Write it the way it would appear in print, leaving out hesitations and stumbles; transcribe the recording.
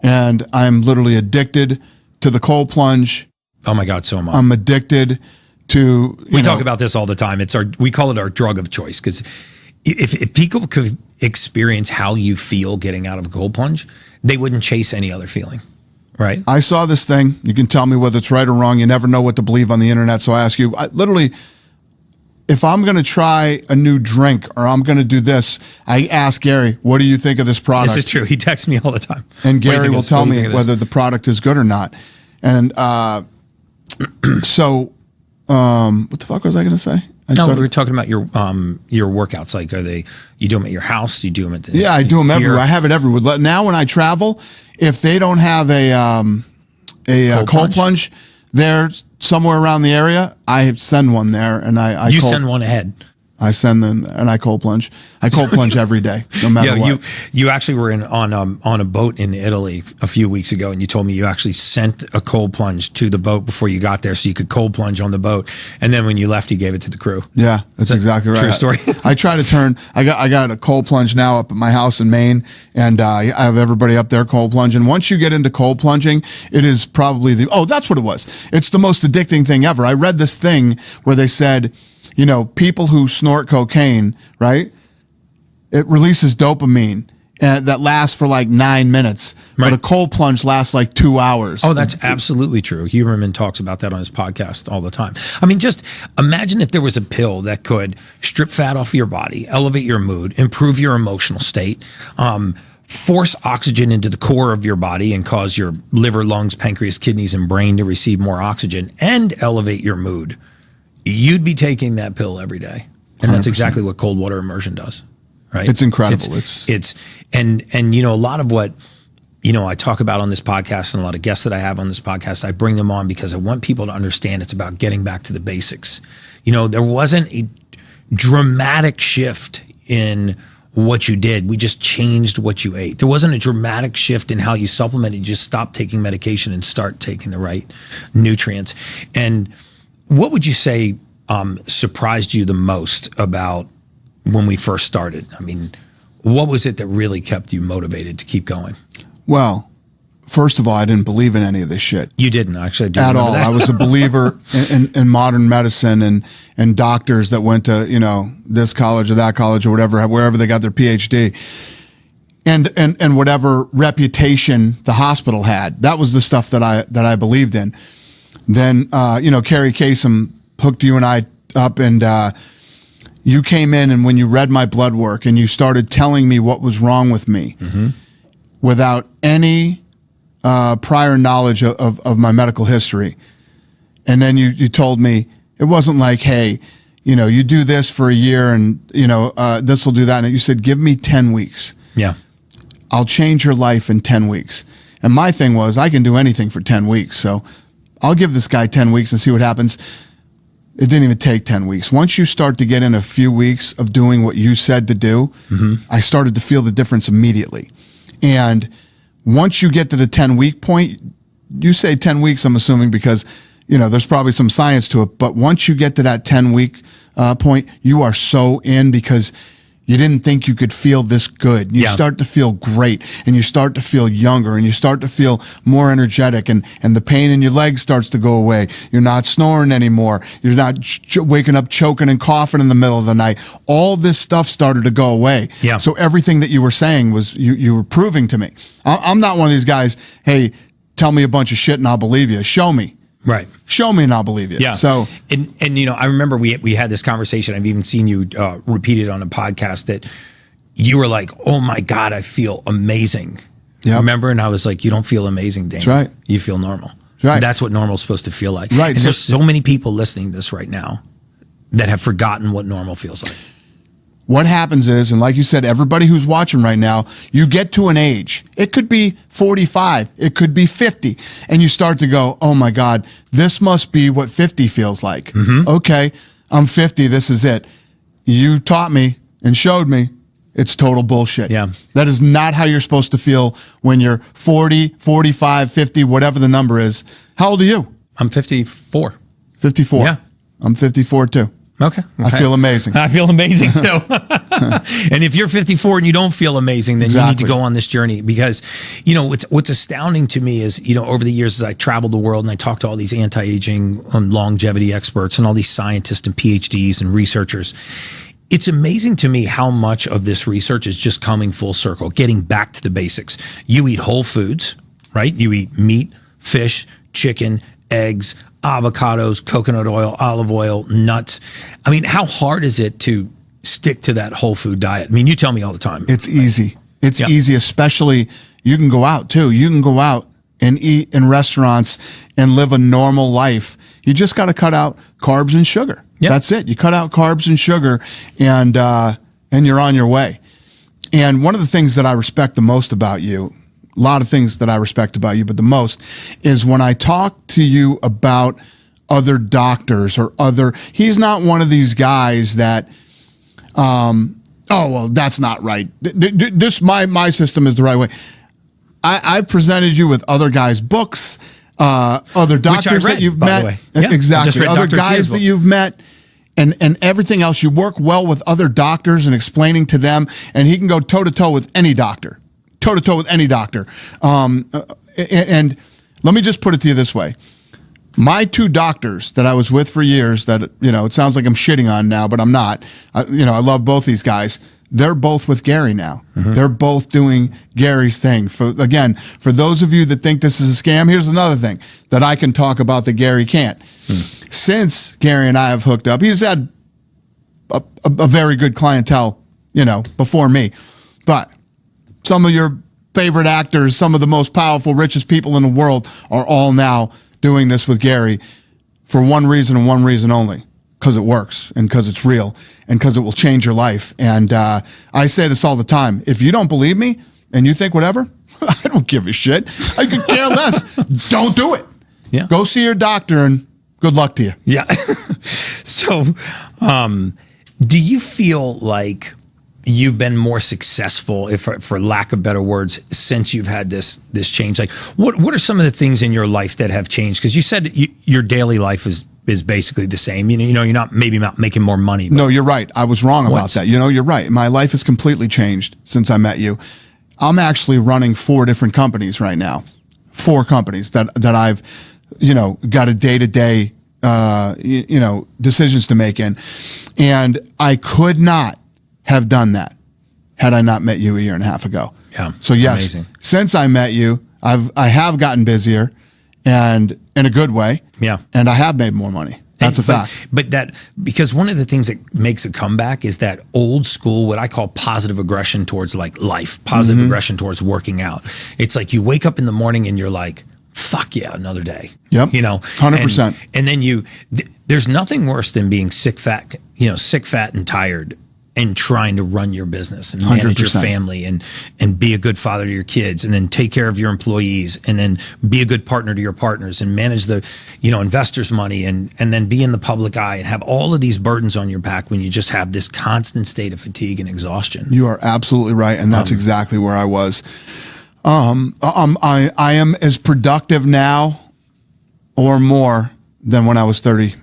and I'm literally addicted to the cold plunge. Oh my God, so am I. I'm addicted to. We talk about this all the time. We call it our drug of choice, because if people could experience how you feel getting out of a cold plunge, they wouldn't chase any other feeling. Right. I saw this thing. You can tell me whether it's right or wrong. You never know what to believe on the internet. So I ask you, literally, if I'm going to try a new drink or I'm going to do this, I ask Gary, what do you think of this product? This is true. He texts me all the time. And Gary will tell me whether the product is good or not. And so what the fuck was I going to say? We were talking about your workouts. Like, you do them at your house? You do them at I do them everywhere. I have it everywhere. Now when I travel, if they don't have a cold plunge there somewhere around the area, I send one there, and I send one ahead. I send them, and I cold plunge. I cold plunge every day, no matter what. You actually were on a boat in Italy a few weeks ago, and you told me you actually sent a cold plunge to the boat before you got there, so you could cold plunge on the boat. And then when you left, you gave it to the crew. Yeah, that's exactly right. True story. I try to turn. I got a cold plunge now up at my house in Maine, and I have everybody up there cold plunge. And once you get into cold plunging, it is probably that's what it was. It's the most addicting thing ever. I read this thing where they said, people who snort cocaine, right? It releases dopamine that lasts for like 9 minutes, right. But a cold plunge lasts like 2 hours. Oh, that's absolutely true. Huberman talks about that on his podcast all the time. I mean, just imagine if there was a pill that could strip fat off your body, elevate your mood, improve your emotional state, force oxygen into the core of your body and cause your liver, lungs, pancreas, kidneys, and brain to receive more oxygen and elevate your mood. You'd be taking that pill every day. And that's 100%. Exactly what cold water immersion does, right? It's incredible. And a lot of what, I talk about on this podcast, and a lot of guests that I have on this podcast, I bring them on because I want people to understand it's about getting back to the basics. There wasn't a dramatic shift in what you did. We just changed what you ate. There wasn't a dramatic shift in how you supplemented. You just stopped taking medication and start taking the right nutrients. And what would you say surprised you the most about when we first started? I mean, what was it that really kept you motivated to keep going? Well, first of all, I didn't believe in any of this shit. You didn't, actually. At all. I was a believer in modern medicine and doctors that went to, this college or that college or whatever, wherever they got their PhD. And whatever reputation the hospital had. That was the stuff that I believed in. Then, Carrie Kasem hooked you and I up, and you came in, and when you read my blood work and you started telling me what was wrong with me without any prior knowledge of my medical history, and then you told me it wasn't like, hey, you do this for a year and, this will do that. And you said, give me 10 weeks. Yeah. I'll change your life in 10 weeks. And my thing was, I can do anything for 10 weeks. So I'll give this guy 10 weeks and see what happens. It didn't even take 10 weeks. Once you start to get in a few weeks of doing what you said to do, I started to feel the difference immediately. And once you get to the 10-week point, you say 10 weeks, I'm assuming, because, there's probably some science to it. But once you get to that 10-week point, you are so in because you didn't think you could feel this good. You start to feel great, and you start to feel younger, and you start to feel more energetic, and the pain in your legs starts to go away. You're not snoring anymore. You're not waking up choking and coughing in the middle of the night. All this stuff started to go away. Yeah. So everything that you were saying was you were proving to me. I'm not one of these guys, hey, tell me a bunch of shit and I'll believe you. Show me. Right. Show me and I'll believe you. Yeah. So, and I remember we had this conversation. I've even seen you repeat it on a podcast that you were like, oh my God, I feel amazing. Yeah. Remember? And I was like, you don't feel amazing, Dan. That's right. You feel normal. Right. That's what normal's supposed to feel like. Right. And there's so many people listening to this right now that have forgotten what normal feels like. What happens is, and like you said, everybody who's watching right now, you get to an age. It could be 45. It could be 50. And you start to go, oh my God, this must be what 50 feels like. Okay, I'm 50. This is it. You taught me and showed me it's total bullshit. Yeah. That is not how you're supposed to feel when you're 40, 45, 50, whatever the number is. How old are you? I'm 54. 54. Yeah. I'm 54 too. Okay. I feel amazing. I feel amazing too. And if you're 54 and you don't feel amazing, then you need to go on this journey, because, you know, what's astounding to me is, you know, over the years as I traveled the world and I talked to all these anti-aging and longevity experts and all these scientists and PhDs and researchers, it's amazing to me how much of this research is just coming full circle, getting back to the basics. You eat whole foods, right? You eat meat, fish, chicken, eggs, avocados, coconut oil, olive oil, nuts. I mean, how hard is it to stick to that whole food diet? I mean, you tell me all the time. It's easy. It's easy, especially you can go out too. You can go out and eat in restaurants and live a normal life. You just got to cut out carbs and sugar. Yep. That's it. You cut out carbs and sugar, and you're on your way. And one of the things that I respect the most about you, a lot of things that I respect about you, but the most is when I talk to you about other doctors or he's not one of these guys that, oh, well, that's not right. This, my system is the right way. I presented you with other guys' books, other doctors that you've met. Yeah, exactly. Other guys that you've met. And everything else, you work well with other doctors and explaining to them, and he can go toe-to-toe with any doctor. Toe-to-toe with any doctor. And let me just put it to you this way. My two doctors that I was with for years that, you know, it sounds like I'm shitting on now, but I'm not. I love both these guys. They're both with Gary now. Mm-hmm. They're both doing Gary's thing. For those of you that think this is a scam, here's another thing that I can talk about that Gary can't. Since Gary and I have hooked up, he's had a very good clientele, you know, before me. But some of your favorite actors, some of the most powerful, richest people in the world are all now doing this with Gary for one reason and one reason only. Because it works, and because it's real, and because it will change your life. And I say this all the time. If you don't believe me and you think whatever, I don't give a shit. I could care less. Don't do it. Yeah. Go see your doctor, and good luck to you. Yeah. So do you feel like you've been more successful, if for lack of better words, since you've had this change? Like, what are some of the things in your life that have changed? Because you said your daily life is basically the same. You know, you're not making more money. No, you're right. I was wrong about that. You know, you're right. My life has completely changed since I met you. I'm actually running 4 different companies right now. 4 companies that I've, you know, got a day-to-day, you know, decisions to make in. And I could not have done that had I not met you a year and a half ago. Yeah. So yes, amazing. Since I met you, I have gotten busier, and in a good way. Yeah. And I have made more money. That's a fact. But because one of the things that makes a comeback is that old school, what I call positive aggression towards like life, positive aggression towards working out. It's like you wake up in the morning and you're like, fuck yeah, another day. Yep. You know, 100%. And then there's nothing worse than being sick, fat, and tired, and trying to run your business and manage 100%. Your family and be a good father to your kids, and then take care of your employees, and then be a good partner to your partners, and manage the, you know, investors' money, and then be in the public eye and have all of these burdens on your back when you just have this constant state of fatigue and exhaustion. You are absolutely right, and that's exactly where I was. I am as productive now or more than when I was 30